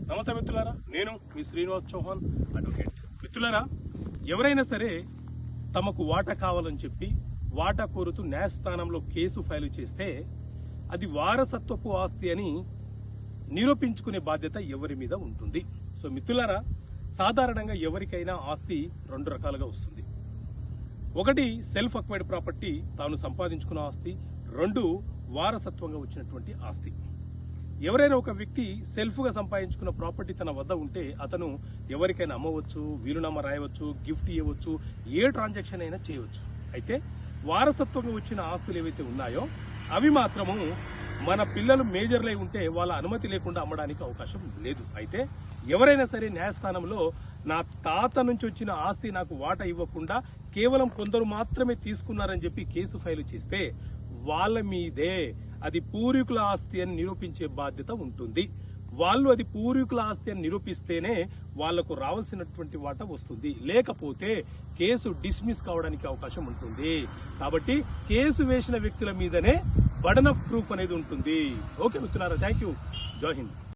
నమస్తే మిత్రులారా, నేను మీ శ్రీనివాస్ చౌహాన్ అడ్వకేట్. మిత్రులారా, ఎవరైనా సరే తమకు వాటా కావాలని చెప్పి వాటా కోరుతూ న్యాయస్థానంలో కేసు ఫైల్ చేస్తే అది వారసత్వపు ఆస్తి అని నిరూపించుకునే బాధ్యత ఎవరి మీద ఉంటుంది. సో మిత్రులారా, సాధారణంగా ఎవరికైనా ఆస్తి రెండు రకాలుగా వస్తుంది. ఒకటి సెల్ఫ్ అక్వైర్డ్ ప్రాపర్టీ, తాను సంపాదించుకున్న ఆస్తి. రెండు వారసత్వంగా వచ్చినటువంటి ఆస్తి. ఎవరైనా ఒక వ్యక్తి సెల్ఫ్గా సంపాదించుకున్న ప్రాపర్టీ తన వద్ద ఉంటే అతను ఎవరికైనా అమ్మవచ్చు, వీలునామా రాయవచ్చు, గిఫ్ట్ ఇవ్వచ్చు, ఏ ట్రాన్సాక్షన్ అయినా చేయవచ్చు. అయితే వారసత్వంగా వచ్చిన ఆస్తులు ఏవైతే ఉన్నాయో అవి మాత్రము మన పిల్లలు మేజర్లై ఉంటే వాళ్ళ అనుమతి లేకుండా అమ్మడానికి అవకాశం లేదు. అయితే ఎవరైనా సరే న్యాయస్థానంలో నా తాత నుంచి వచ్చిన ఆస్తి నాకు వాటా ఇవ్వకుండా కేవలం కొందరు మాత్రమే తీసుకున్నారని చెప్పి కేసు ఫైల్ చేస్తే వాళ్ళ మీదే అది పూర్వీకుల ఆస్తి అని నిరూపించే బాధ్యత ఉంటుంది. వాళ్ళు అది పూర్వీకుల ఆస్తి అని నిరూపిస్తేనే వాళ్లకు రావాల్సినటువంటి వాటా వస్తుంది. లేకపోతే కేసు డిస్మిస్ కావడానికి అవకాశం ఉంటుంది. కాబట్టి కేసు వేసిన వ్యక్తుల మీదనే బర్డెన్ ఆఫ్ ప్రూఫ్ అనేది ఉంటుంది. ఓకే మిత్రులారా, థ్యాంక్ యూ. జై హింద్.